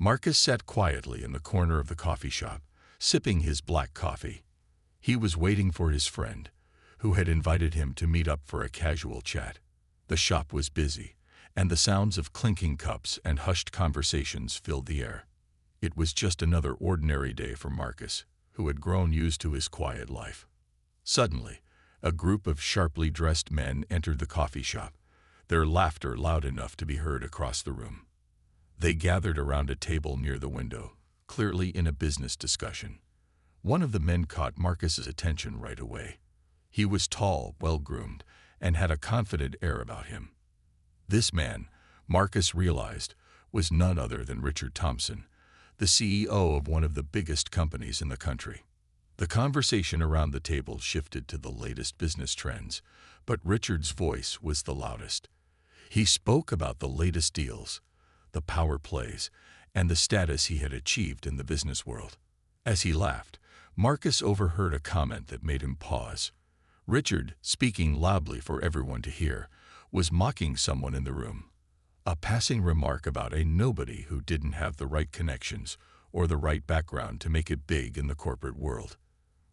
Marcus sat quietly in the corner of the coffee shop, sipping his black coffee. He was waiting for his friend, who had invited him to meet up for a casual chat. The shop was busy, and the sounds of clinking cups and hushed conversations filled the air. It was just another ordinary day for Marcus, who had grown used to his quiet life. Suddenly, a group of sharply dressed men entered the coffee shop, their laughter loud enough to be heard across the room. They gathered around a table near the window, clearly in a business discussion. One of the men caught Marcus's attention right away. He was tall, well-groomed, and had a confident air about him. This man, Marcus realized, was none other than Richard Thompson, the CEO of one of the biggest companies in the country. The conversation around the table shifted to the latest business trends, but Richard's voice was the loudest. He spoke about the latest deals, the power plays, and the status he had achieved in the business world. As he laughed, Marcus overheard a comment that made him pause. Richard, speaking loudly for everyone to hear, was mocking someone in the room. A passing remark about a nobody who didn't have the right connections or the right background to make it big in the corporate world.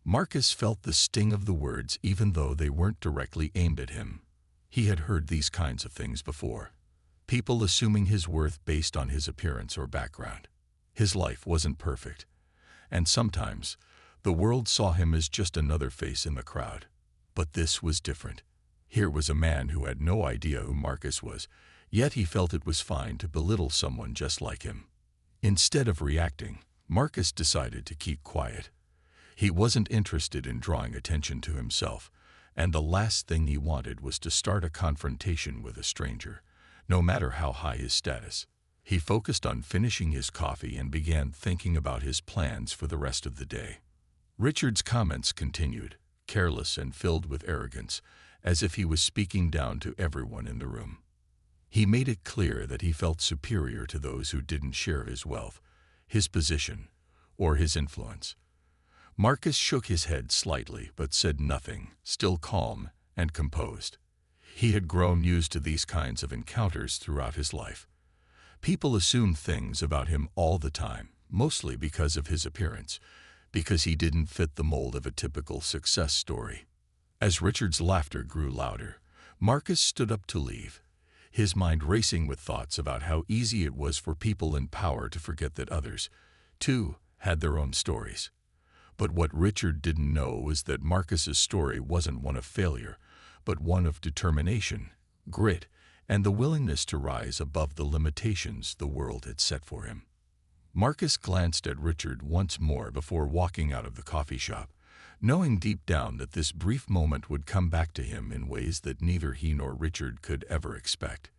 Marcus felt the sting of the words even though they weren't directly aimed at him. He had heard these kinds of things before. People assuming his worth based on his appearance or background. His life wasn't perfect, and sometimes the world saw him as just another face in the crowd. But this was different. Here was a man who had no idea who Marcus was, yet he felt it was fine to belittle someone just like him. Instead of reacting, Marcus decided to keep quiet. He wasn't interested in drawing attention to himself, and the last thing he wanted was to start a confrontation with a stranger, no matter how high his status. He focused on finishing his coffee and began thinking about his plans for the rest of the day. Richard's comments continued, careless and filled with arrogance, as if he was speaking down to everyone in the room. He made it clear that he felt superior to those who didn't share his wealth, his position, or his influence. Marcus shook his head slightly but said nothing, still calm and composed. He had grown used to these kinds of encounters throughout his life. People assumed things about him all the time, mostly because of his appearance, because he didn't fit the mold of a typical success story. As Richard's laughter grew louder, Marcus stood up to leave, his mind racing with thoughts about how easy it was for people in power to forget that others, too, had their own stories. But what Richard didn't know was that Marcus's story wasn't one of failure, but one of determination, grit, and the willingness to rise above the limitations the world had set for him. Marcus glanced at Richard once more before walking out of the coffee shop, knowing deep down that this brief moment would come back to him in ways that neither he nor Richard could ever expect.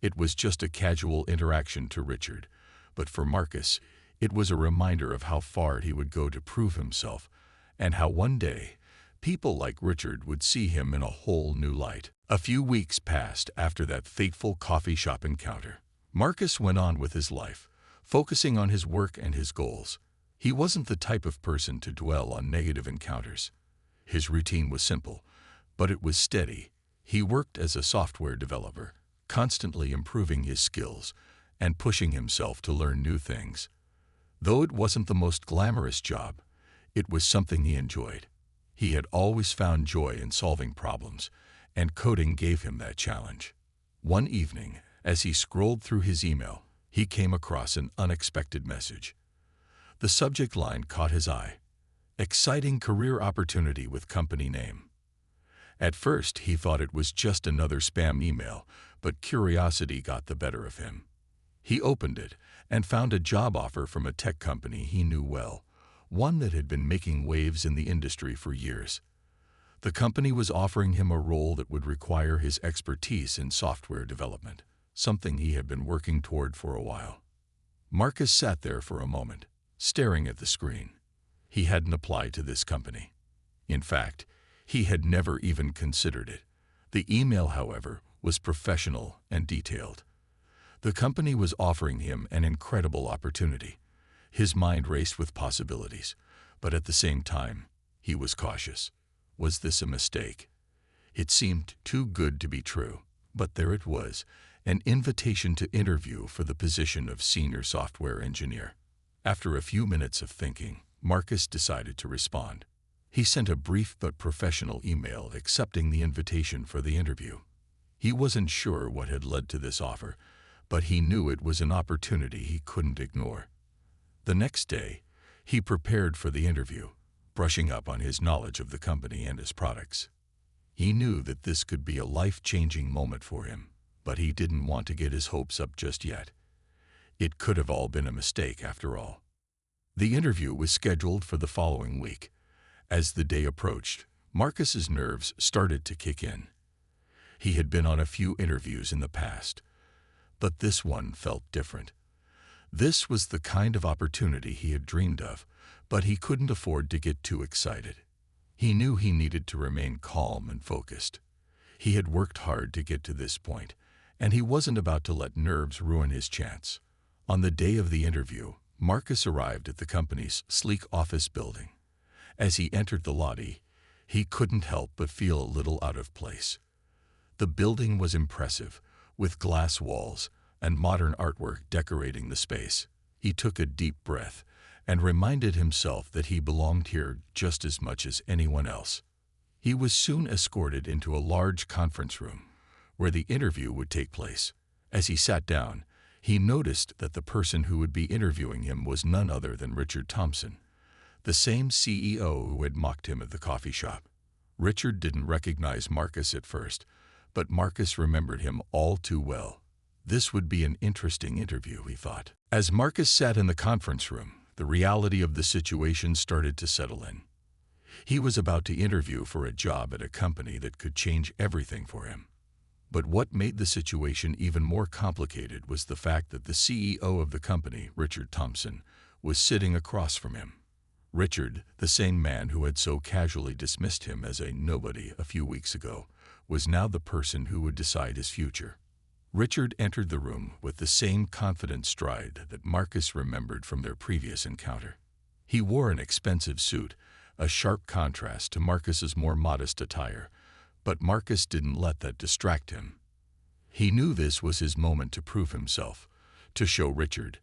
It was just a casual interaction to Richard, but for Marcus, it was a reminder of how far he would go to prove himself, and how one day, people like Richard would see him in a whole new light. A few weeks passed after that fateful coffee shop encounter. Marcus went on with his life, focusing on his work and his goals. He wasn't the type of person to dwell on negative encounters. His routine was simple, but it was steady. He worked as a software developer, constantly improving his skills and pushing himself to learn new things. Though it wasn't the most glamorous job, it was something he enjoyed. He had always found joy in solving problems, and coding gave him that challenge. One evening, as he scrolled through his email, he came across an unexpected message. The subject line caught his eye. Exciting career opportunity with company name. At first, he thought it was just another spam email, but curiosity got the better of him. He opened it and found a job offer from a tech company he knew well, one that had been making waves in the industry for years. The company was offering him a role that would require his expertise in software development, something he had been working toward for a while. Marcus sat there for a moment, staring at the screen. He hadn't applied to this company. In fact, he had never even considered it. The email, however, was professional and detailed. The company was offering him an incredible opportunity. His mind raced with possibilities, but at the same time, he was cautious. Was this a mistake? It seemed too good to be true, but there it was, an invitation to interview for the position of senior software engineer. After a few minutes of thinking, Marcus decided to respond. He sent a brief but professional email accepting the invitation for the interview. He wasn't sure what had led to this offer, but he knew it was an opportunity he couldn't ignore. The next day, he prepared for the interview, brushing up on his knowledge of the company and his products. He knew that this could be a life-changing moment for him, but he didn't want to get his hopes up just yet. It could have all been a mistake after all. The interview was scheduled for the following week. As the day approached, Marcus's nerves started to kick in. He had been on a few interviews in the past, but this one felt different. This was the kind of opportunity he had dreamed of, but he couldn't afford to get too excited. He knew he needed to remain calm and focused. He had worked hard to get to this point, and he wasn't about to let nerves ruin his chance. On the day of the interview, Marcus arrived at the company's sleek office building. As he entered the lobby, he couldn't help but feel a little out of place. The building was impressive, with glass walls and modern artwork decorating the space. He took a deep breath and reminded himself that he belonged here just as much as anyone else. He was soon escorted into a large conference room where the interview would take place. As he sat down, he noticed that the person who would be interviewing him was none other than Richard Thompson, the same CEO who had mocked him at the coffee shop. Richard didn't recognize Marcus at first, but Marcus remembered him all too well. This would be an interesting interview, he thought. As Marcus sat in the conference room, the reality of the situation started to settle in. He was about to interview for a job at a company that could change everything for him. But what made the situation even more complicated was the fact that the CEO of the company, Richard Thompson, was sitting across from him. Richard, the same man who had so casually dismissed him as a nobody a few weeks ago, was now the person who would decide his future. Richard entered the room with the same confident stride that Marcus remembered from their previous encounter. He wore an expensive suit, a sharp contrast to Marcus's more modest attire, but Marcus didn't let that distract him. He knew this was his moment to prove himself, to show Richard,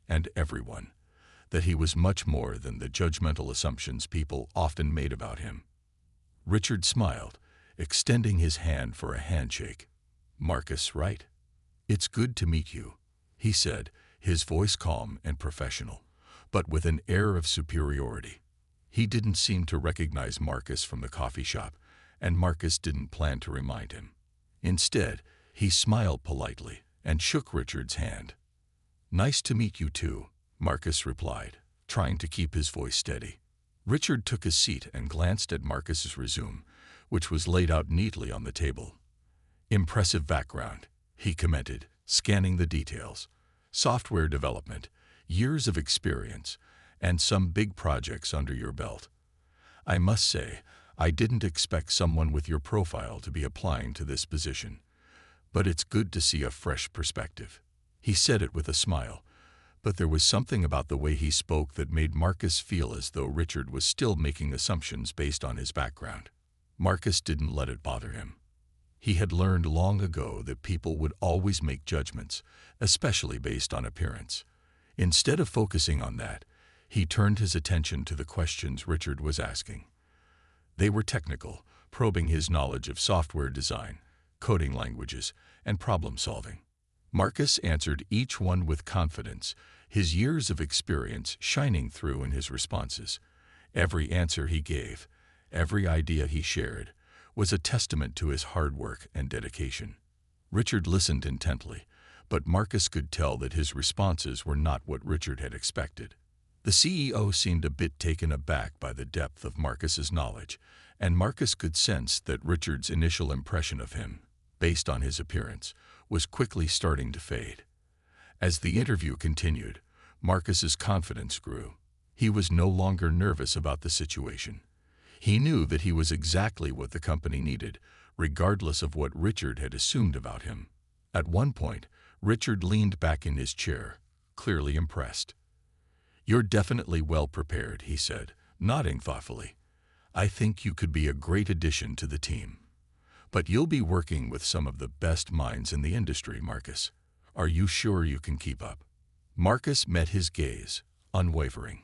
and everyone, that he was much more than the judgmental assumptions people often made about him. Richard smiled, extending his hand for a handshake. "Marcus, right? It's good to meet you," he said, his voice calm and professional, but with an air of superiority. He didn't seem to recognize Marcus from the coffee shop, and Marcus didn't plan to remind him. Instead, he smiled politely and shook Richard's hand. "Nice to meet you too," Marcus replied, trying to keep his voice steady. Richard took a seat and glanced at Marcus's resume, which was laid out neatly on the table. "Impressive background," he commented, scanning the details. "Software development, years of experience, and some big projects under your belt. I must say, I didn't expect someone with your profile to be applying to this position, but it's good to see a fresh perspective." He said it with a smile, but there was something about the way he spoke that made Marcus feel as though Richard was still making assumptions based on his background. Marcus didn't let it bother him. He had learned long ago that people would always make judgments, especially based on appearance. Instead of focusing on that, he turned his attention to the questions Richard was asking. They were technical, probing his knowledge of software design, coding languages, and problem solving. Marcus answered each one with confidence, his years of experience shining through in his responses. Every answer he gave, every idea he shared, was a testament to his hard work and dedication. Richard listened intently, but Marcus could tell that his responses were not what Richard had expected. The CEO seemed a bit taken aback by the depth of Marcus's knowledge, and Marcus could sense that Richard's initial impression of him, based on his appearance, was quickly starting to fade. As the interview continued, Marcus's confidence grew. He was no longer nervous about the situation. He knew that he was exactly what the company needed, regardless of what Richard had assumed about him. At one point, Richard leaned back in his chair, clearly impressed. "You're definitely well prepared," he said, nodding thoughtfully. "I think you could be a great addition to the team. But you'll be working with some of the best minds in the industry, Marcus. Are you sure you can keep up? Marcus met his gaze, unwavering.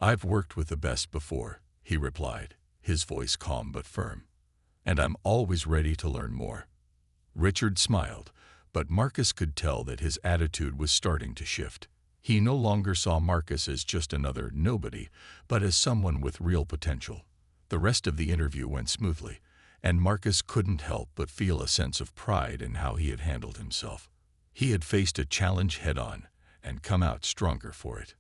I've worked with the best before, he replied, his voice calm but firm. And I'm always ready to learn more. Richard smiled, but Marcus could tell that his attitude was starting to shift. He no longer saw Marcus as just another nobody, but as someone with real potential. The rest of the interview went smoothly, and Marcus couldn't help but feel a sense of pride in how he had handled himself. He had faced a challenge head-on and come out stronger for it.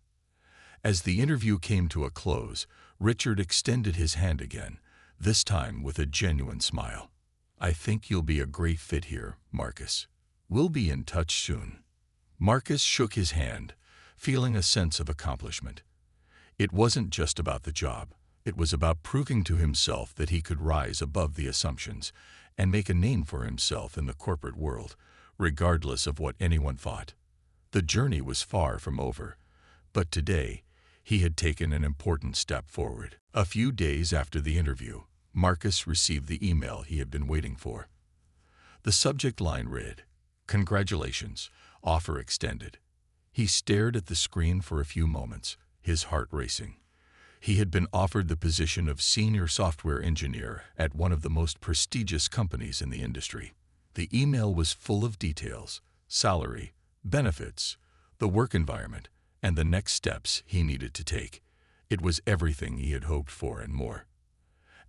As the interview came to a close, Richard extended his hand again, this time with a genuine smile. I think you'll be a great fit here, Marcus. We'll be in touch soon. Marcus shook his hand, feeling a sense of accomplishment. It wasn't just about the job. It was about proving to himself that he could rise above the assumptions and make a name for himself in the corporate world, regardless of what anyone thought. The journey was far from over, but today he had taken an important step forward. A few days after the interview, Marcus received the email he had been waiting for. The subject line read, "Congratulations, offer extended." He stared at the screen for a few moments, his heart racing. He had been offered the position of senior software engineer at one of the most prestigious companies in the industry. The email was full of details: salary, benefits, the work environment, and the next steps he needed to take. It was everything he had hoped for and more.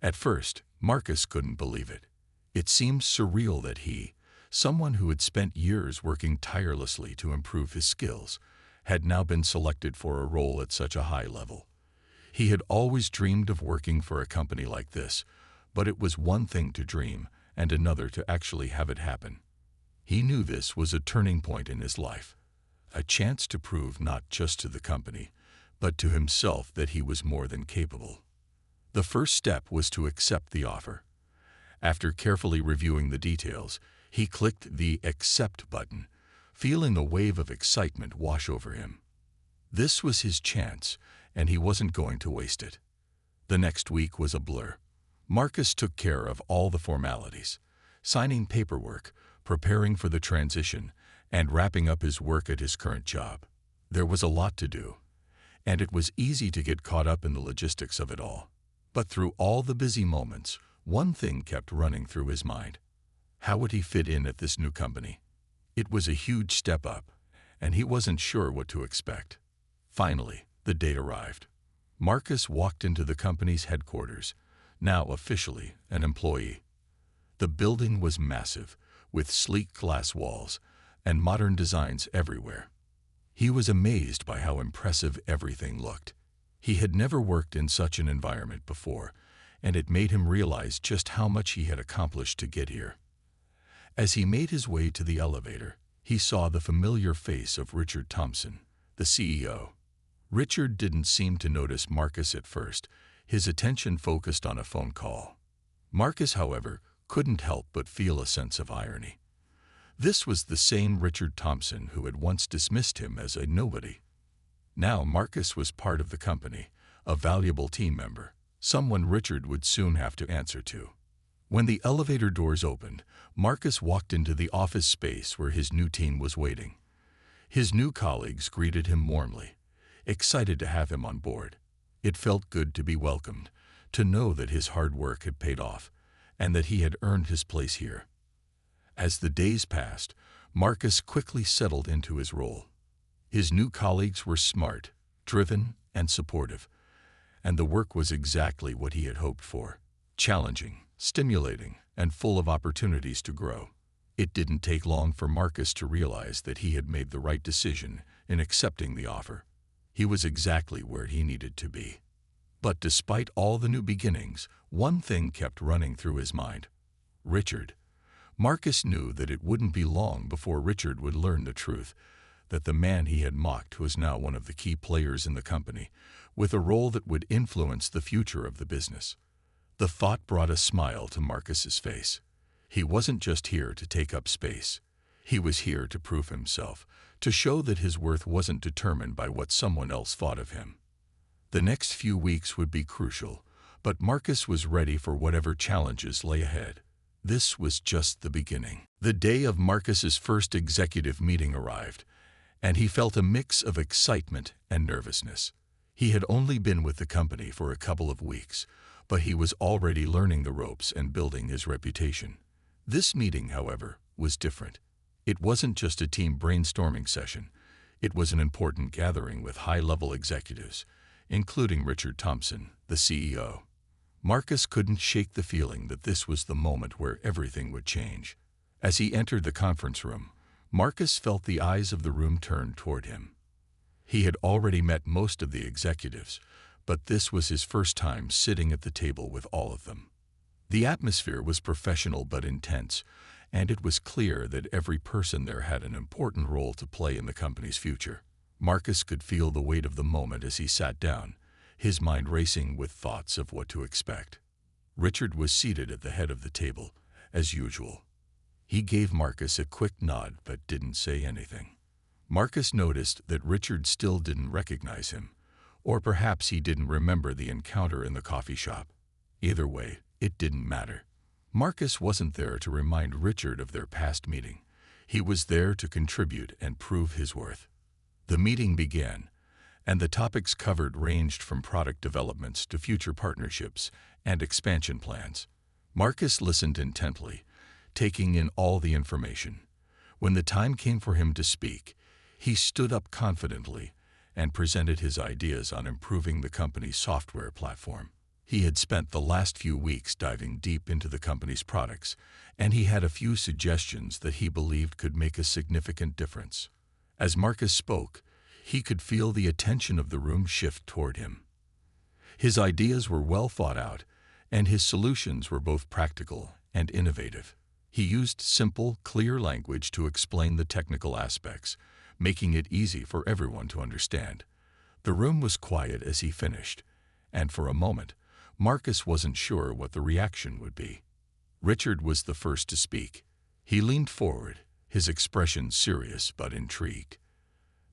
At first, Marcus couldn't believe it. It seemed surreal that he, someone who had spent years working tirelessly to improve his skills, had now been selected for a role at such a high level. He had always dreamed of working for a company like this, but it was one thing to dream and another to actually have it happen. He knew this was a turning point in his life, a chance to prove not just to the company, but to himself that he was more than capable. The first step was to accept the offer. After carefully reviewing the details, he clicked the Accept button, feeling a wave of excitement wash over him. This was his chance, and he wasn't going to waste it. The next week was a blur. Marcus took care of all the formalities, signing paperwork, preparing for the transition, and wrapping up his work at his current job. There was a lot to do, and it was easy to get caught up in the logistics of it all. But through all the busy moments, one thing kept running through his mind. How would he fit in at this new company? It was a huge step up, and he wasn't sure what to expect. Finally, the date arrived. Marcus walked into the company's headquarters, now officially an employee. The building was massive, with sleek glass walls and modern designs everywhere. He was amazed by how impressive everything looked. He had never worked in such an environment before, and it made him realize just how much he had accomplished to get here. As he made his way to the elevator, he saw the familiar face of Richard Thompson, the CEO. Richard didn't seem to notice Marcus at first, his attention focused on a phone call. Marcus, however, couldn't help but feel a sense of irony. This was the same Richard Thompson who had once dismissed him as a nobody. Now Marcus was part of the company, a valuable team member, someone Richard would soon have to answer to. When the elevator doors opened, Marcus walked into the office space where his new team was waiting. His new colleagues greeted him warmly, excited to have him on board. It felt good to be welcomed, to know that his hard work had paid off, and that he had earned his place here. As the days passed, Marcus quickly settled into his role. His new colleagues were smart, driven, and supportive, and the work was exactly what he had hoped for: challenging, stimulating, and full of opportunities to grow. It didn't take long for Marcus to realize that he had made the right decision in accepting the offer. He was exactly where he needed to be. But despite all the new beginnings, one thing kept running through his mind: Richard. Marcus knew that it wouldn't be long before Richard would learn the truth, that the man he had mocked was now one of the key players in the company, with a role that would influence the future of the business. The thought brought a smile to Marcus's face. He wasn't just here to take up space. He was here to prove himself, to show that his worth wasn't determined by what someone else thought of him. The next few weeks would be crucial, but Marcus was ready for whatever challenges lay ahead. This was just the beginning. The day of Marcus's first executive meeting arrived, and he felt a mix of excitement and nervousness. He had only been with the company for a couple of weeks, but he was already learning the ropes and building his reputation. This meeting, however, was different. It wasn't just a team brainstorming session. It was an important gathering with high-level executives, including Richard Thompson, the CEO. Marcus couldn't shake the feeling that this was the moment where everything would change. As he entered the conference room, Marcus felt the eyes of the room turn toward him. He had already met most of the executives, but this was his first time sitting at the table with all of them. The atmosphere was professional but intense, and it was clear that every person there had an important role to play in the company's future. Marcus could feel the weight of the moment as he sat down, his mind racing with thoughts of what to expect. Richard was seated at the head of the table, as usual. He gave Marcus a quick nod but didn't say anything. Marcus noticed that Richard still didn't recognize him, or perhaps he didn't remember the encounter in the coffee shop. Either way, it didn't matter. Marcus wasn't there to remind Richard of their past meeting. He was there to contribute and prove his worth. The meeting began, and the topics covered ranged from product developments to future partnerships and expansion plans. Marcus listened intently, taking in all the information. When the time came for him to speak, he stood up confidently and presented his ideas on improving the company's software platform. He had spent the last few weeks diving deep into the company's products, and he had a few suggestions that he believed could make a significant difference. As Marcus spoke, he could feel the attention of the room shift toward him. His ideas were well thought out, and his solutions were both practical and innovative. He used simple, clear language to explain the technical aspects, making it easy for everyone to understand. The room was quiet as he finished, and for a moment, Marcus wasn't sure what the reaction would be. Richard was the first to speak. He leaned forward, his expression serious but intrigued.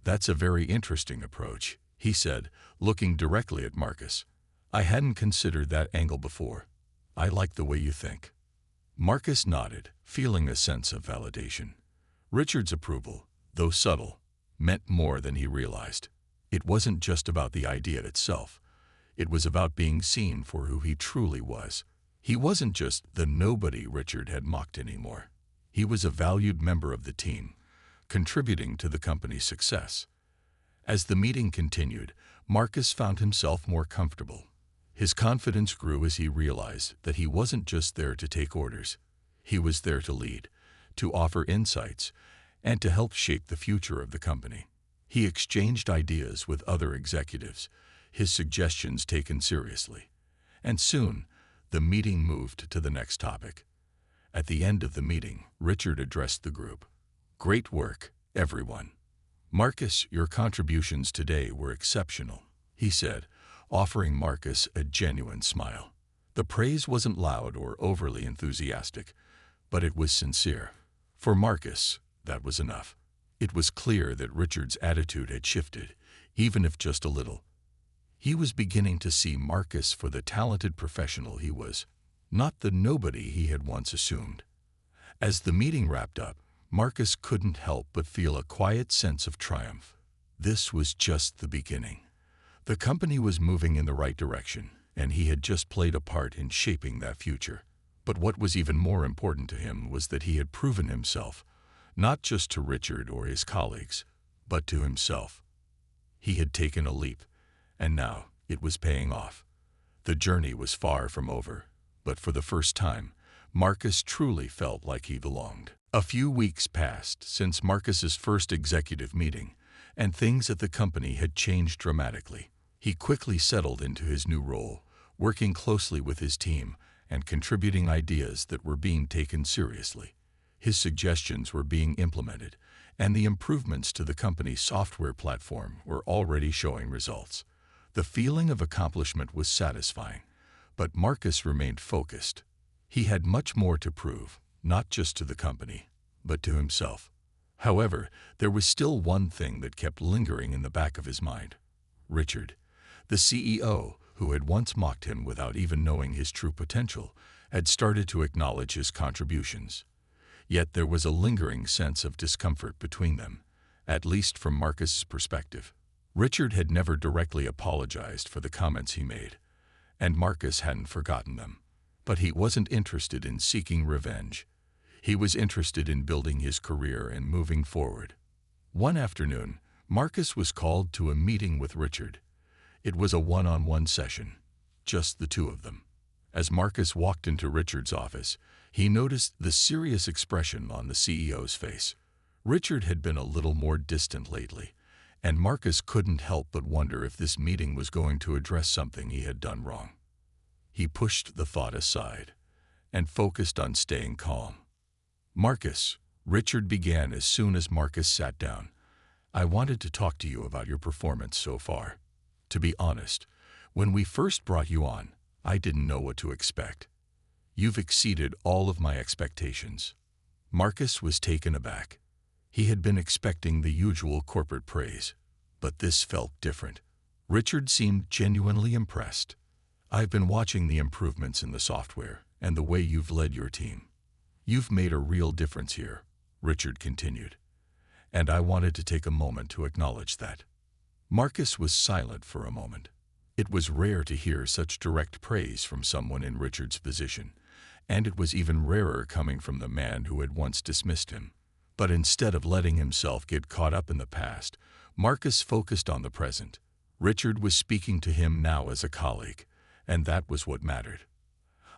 "That's a very interesting approach," he said, looking directly at Marcus. "I hadn't considered that angle before. I like the way you think." Marcus nodded, feeling a sense of validation. Richard's approval, though subtle, meant more than he realized. It wasn't just about the idea itself. It was about being seen for who he truly was. He wasn't just the nobody Richard had mocked anymore. He was a valued member of the team, contributing to the company's success. As the meeting continued, Marcus found himself more comfortable. His confidence grew as he realized that he wasn't just there to take orders. He was there to lead, to offer insights, and to help shape the future of the company. He exchanged ideas with other executives, his suggestions taken seriously. And soon, the meeting moved to the next topic. At the end of the meeting, Richard addressed the group. "Great work, everyone. Marcus, your contributions today were exceptional," he said, offering Marcus a genuine smile. The praise wasn't loud or overly enthusiastic, but it was sincere. For Marcus, that was enough. It was clear that Richard's attitude had shifted, even if just a little. He was beginning to see Marcus for the talented professional he was, not the nobody he had once assumed. As the meeting wrapped up, Marcus couldn't help but feel a quiet sense of triumph. This was just the beginning. The company was moving in the right direction, and he had just played a part in shaping that future. But what was even more important to him was that he had proven himself, not just to Richard or his colleagues, but to himself. He had taken a leap, and now it was paying off. The journey was far from over, but for the first time, Marcus truly felt like he belonged. A few weeks passed since Marcus's first executive meeting, and things at the company had changed dramatically. He quickly settled into his new role, working closely with his team and contributing ideas that were being taken seriously. His suggestions were being implemented, and the improvements to the company's software platform were already showing results. The feeling of accomplishment was satisfying, but Marcus remained focused. He had much more to prove, not just to the company, but to himself. However, there was still one thing that kept lingering in the back of his mind. Richard, the CEO, who had once mocked him without even knowing his true potential, had started to acknowledge his contributions. Yet there was a lingering sense of discomfort between them, at least from Marcus's perspective. Richard had never directly apologized for the comments he made, and Marcus hadn't forgotten them. But he wasn't interested in seeking revenge. He was interested in building his career and moving forward. One afternoon, Marcus was called to a meeting with Richard. It was a one-on-one session, just the two of them. As Marcus walked into Richard's office, he noticed the serious expression on the CEO's face. Richard had been a little more distant lately, and Marcus couldn't help but wonder if this meeting was going to address something he had done wrong. He pushed the thought aside and focused on staying calm. "Marcus," Richard began as soon as Marcus sat down, "I wanted to talk to you about your performance so far. To be honest, when we first brought you on, I didn't know what to expect. You've exceeded all of my expectations." Marcus was taken aback. He had been expecting the usual corporate praise, but this felt different. Richard seemed genuinely impressed. "I've been watching the improvements in the software and the way you've led your team. You've made a real difference here," Richard continued, "and I wanted to take a moment to acknowledge that." Marcus was silent for a moment. It was rare to hear such direct praise from someone in Richard's position, and it was even rarer coming from the man who had once dismissed him. But instead of letting himself get caught up in the past, Marcus focused on the present. Richard was speaking to him now as a colleague, and that was what mattered.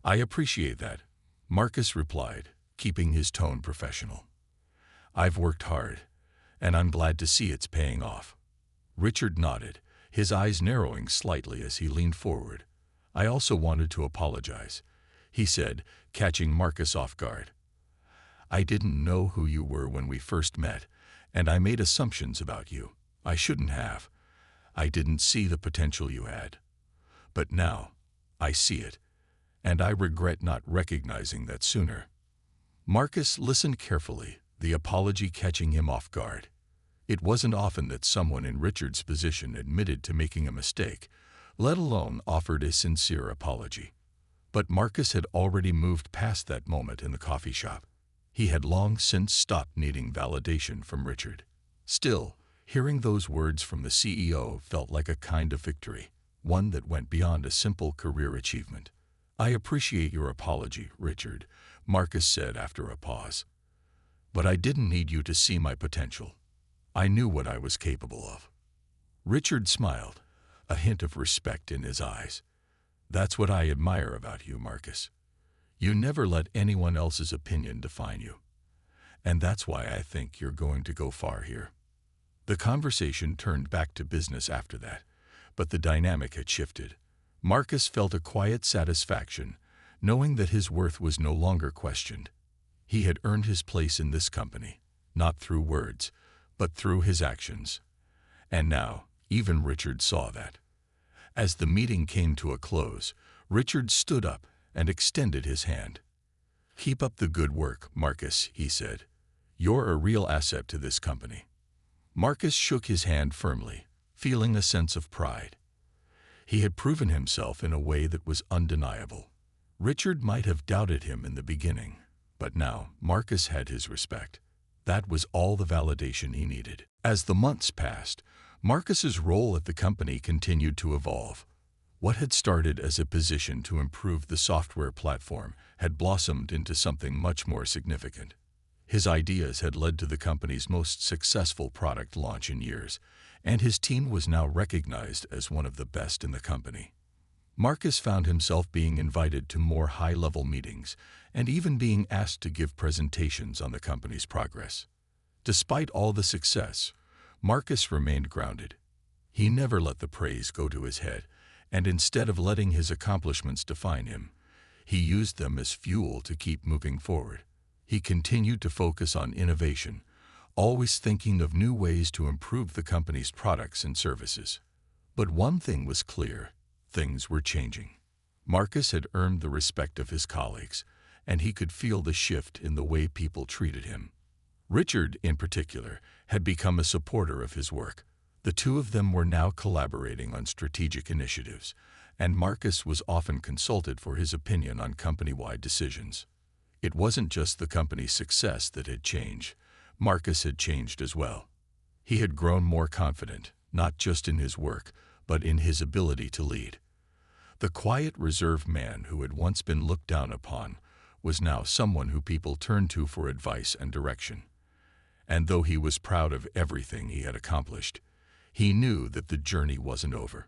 "I appreciate that," Marcus replied, keeping his tone professional. "I've worked hard, and I'm glad to see it's paying off." Richard nodded, his eyes narrowing slightly as he leaned forward. "I also wanted to apologize," he said, catching Marcus off guard. "I didn't know who you were when we first met, and I made assumptions about you. I shouldn't have. I didn't see the potential you had. But now, I see it, and I regret not recognizing that sooner." Marcus listened carefully, the apology catching him off guard. It wasn't often that someone in Richard's position admitted to making a mistake, let alone offered a sincere apology. But Marcus had already moved past that moment in the coffee shop. He had long since stopped needing validation from Richard. Still, hearing those words from the CEO felt like a kind of victory, one that went beyond a simple career achievement. "I appreciate your apology, Richard," Marcus said after a pause. "But I didn't need you to see my potential. I knew what I was capable of." Richard smiled, a hint of respect in his eyes. "That's what I admire about you, Marcus. You never let anyone else's opinion define you. And that's why I think you're going to go far here." The conversation turned back to business after that, but the dynamic had shifted. Marcus felt a quiet satisfaction, knowing that his worth was no longer questioned. He had earned his place in this company, not through words, but through his actions. And now, even Richard saw that. As the meeting came to a close, Richard stood up and extended his hand. "Keep up the good work, Marcus," he said. "You're a real asset to this company." Marcus shook his hand firmly, feeling a sense of pride. He had proven himself in a way that was undeniable. Richard might have doubted him in the beginning, but now Marcus had his respect. That was all the validation he needed. As the months passed, Marcus's role at the company continued to evolve. What had started as a position to improve the software platform had blossomed into something much more significant. His ideas had led to the company's most successful product launch in years, and his team was now recognized as one of the best in the company. Marcus found himself being invited to more high-level meetings and even being asked to give presentations on the company's progress. Despite all the success, Marcus remained grounded. He never let the praise go to his head, and instead of letting his accomplishments define him, he used them as fuel to keep moving forward. He continued to focus on innovation, always thinking of new ways to improve the company's products and services. But one thing was clear: things were changing. Marcus had earned the respect of his colleagues, and he could feel the shift in the way people treated him. Richard, in particular, had become a supporter of his work. The two of them were now collaborating on strategic initiatives, and Marcus was often consulted for his opinion on company-wide decisions. It wasn't just the company's success that had changed. Marcus had changed as well. He had grown more confident, not just in his work, but in his ability to lead. The quiet, reserved man who had once been looked down upon was now someone who people turned to for advice and direction. And though he was proud of everything he had accomplished, he knew that the journey wasn't over.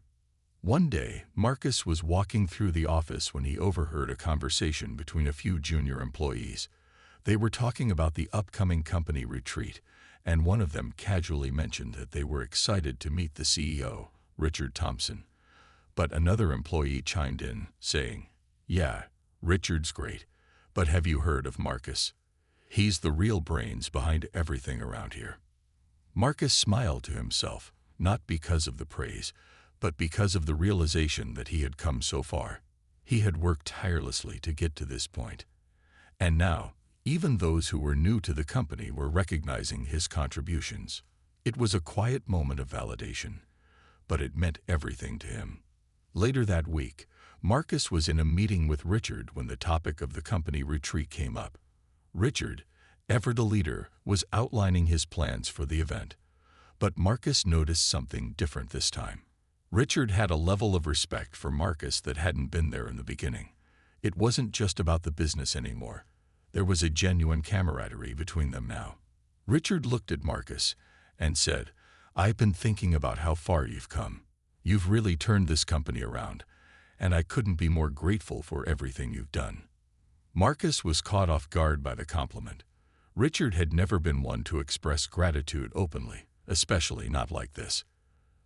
One day, Marcus was walking through the office when he overheard a conversation between a few junior employees. They were talking about the upcoming company retreat, and one of them casually mentioned that they were excited to meet the CEO, Richard Thompson. But another employee chimed in, saying, "Yeah, Richard's great, but have you heard of Marcus? He's the real brains behind everything around here." Marcus smiled to himself, not because of the praise, but because of the realization that he had come so far. He had worked tirelessly to get to this point. And now, even those who were new to the company were recognizing his contributions. It was a quiet moment of validation, but it meant everything to him. Later that week, Marcus was in a meeting with Richard when the topic of the company retreat came up. Richard, ever the leader, was outlining his plans for the event. But Marcus noticed something different this time. Richard had a level of respect for Marcus that hadn't been there in the beginning. It wasn't just about the business anymore. There was a genuine camaraderie between them now. Richard looked at Marcus and said, "I've been thinking about how far you've come. You've really turned this company around, and I couldn't be more grateful for everything you've done." Marcus was caught off guard by the compliment. Richard had never been one to express gratitude openly, especially not like this.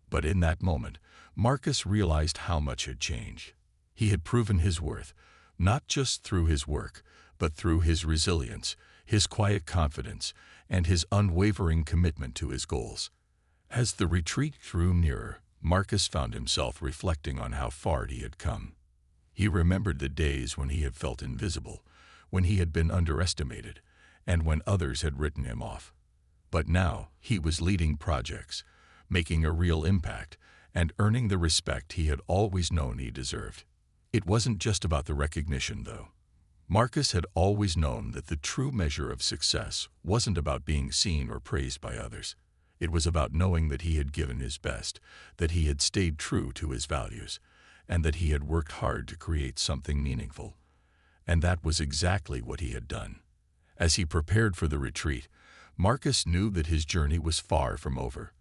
But in that moment, Marcus realized how much had changed. He had proven his worth, not just through his work, but through his resilience, his quiet confidence, and his unwavering commitment to his goals. As the retreat drew nearer, Marcus found himself reflecting on how far he had come. He remembered the days when he had felt invisible, when he had been underestimated, and when others had written him off. But now he was leading projects, making a real impact, and earning the respect he had always known he deserved. It wasn't just about the recognition, though. Marcus had always known that the true measure of success wasn't about being seen or praised by others. It was about knowing that he had given his best, that he had stayed true to his values, and that he had worked hard to create something meaningful. And that was exactly what he had done. As he prepared for the retreat, Marcus knew that his journey was far from over.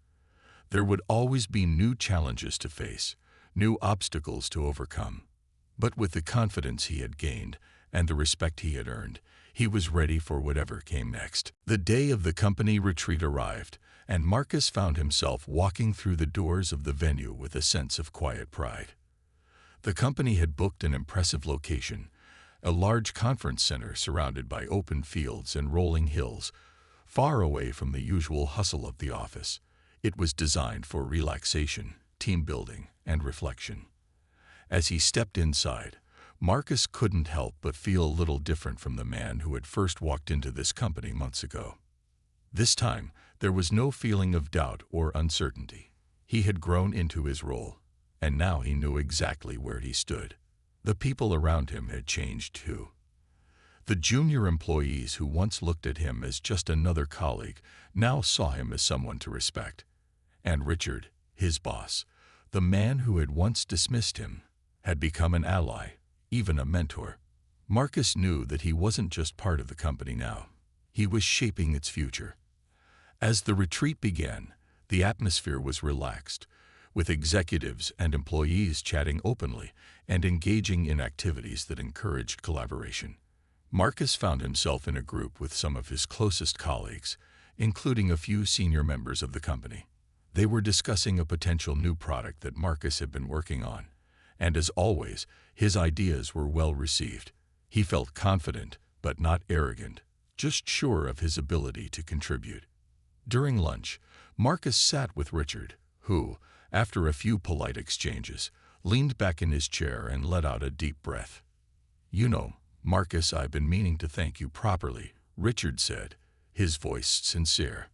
There would always be new challenges to face, new obstacles to overcome. But with the confidence he had gained and the respect he had earned, he was ready for whatever came next. The day of the company retreat arrived, and Marcus found himself walking through the doors of the venue with a sense of quiet pride. The company had booked an impressive location, a large conference center surrounded by open fields and rolling hills, far away from the usual hustle of the office. It was designed for relaxation, team building, and reflection. As he stepped inside, Marcus couldn't help but feel a little different from the man who had first walked into this company months ago. This time, there was no feeling of doubt or uncertainty. He had grown into his role, and now he knew exactly where he stood. The people around him had changed too. The junior employees who once looked at him as just another colleague now saw him as someone to respect. And Richard, his boss, the man who had once dismissed him, had become an ally, even a mentor. Marcus knew that he wasn't just part of the company now. He was shaping its future. As the retreat began, the atmosphere was relaxed, with executives and employees chatting openly and engaging in activities that encouraged collaboration. Marcus found himself in a group with some of his closest colleagues, including a few senior members of the company. They were discussing a potential new product that Marcus had been working on, and as always, his ideas were well received. He felt confident, but not arrogant, just sure of his ability to contribute. During lunch, Marcus sat with Richard, who, after a few polite exchanges, leaned back in his chair and let out a deep breath. "You know, Marcus, I've been meaning to thank you properly," Richard said, his voice sincere.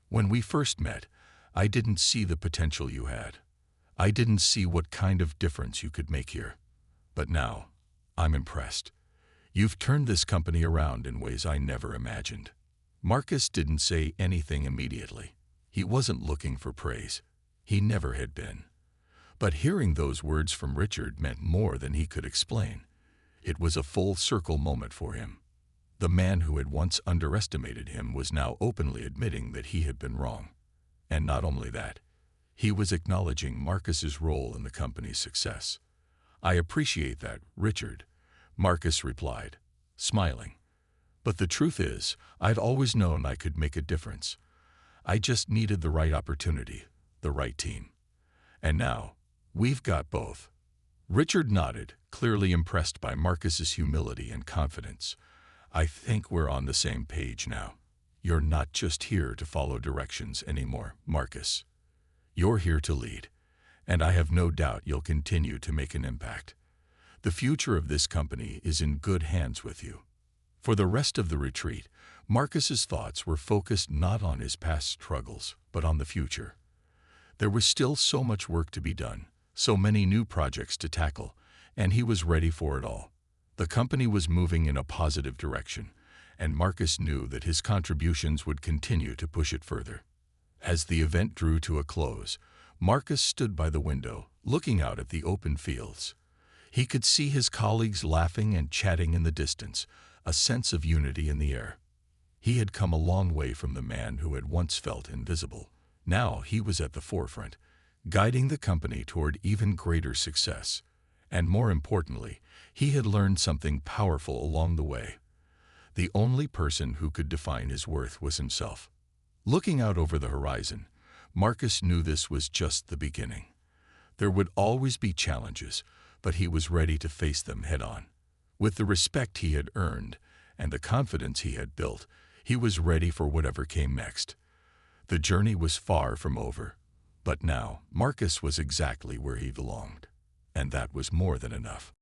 "When we first met, I didn't see the potential you had. I didn't see what kind of difference you could make here. But now, I'm impressed. You've turned this company around in ways I never imagined." Marcus didn't say anything immediately. He wasn't looking for praise. He never had been. But hearing those words from Richard meant more than he could explain. It was a full circle moment for him. The man who had once underestimated him was now openly admitting that he had been wrong. And not only that, he was acknowledging Marcus's role in the company's success. "I appreciate that, Richard," Marcus replied, smiling. "But the truth is, I'd always known I could make a difference. I just needed the right opportunity, the right team. And now, we've got both." Richard nodded, clearly impressed by Marcus's humility and confidence. "I think we're on the same page now. You're not just here to follow directions anymore, Marcus. You're here to lead, and I have no doubt you'll continue to make an impact. The future of this company is in good hands with you." For the rest of the retreat, Marcus's thoughts were focused not on his past struggles, but on the future. There was still so much work to be done, so many new projects to tackle, and he was ready for it all. The company was moving in a positive direction, and Marcus knew that his contributions would continue to push it further. As the event drew to a close, Marcus stood by the window, looking out at the open fields. He could see his colleagues laughing and chatting in the distance, a sense of unity in the air. He had come a long way from the man who had once felt invisible. Now he was at the forefront, guiding the company toward even greater success. And more importantly, he had learned something powerful along the way. The only person who could define his worth was himself. Looking out over the horizon, Marcus knew this was just the beginning. There would always be challenges, but he was ready to face them head-on. With the respect he had earned and the confidence he had built, he was ready for whatever came next. The journey was far from over, but now Marcus was exactly where he belonged, and that was more than enough.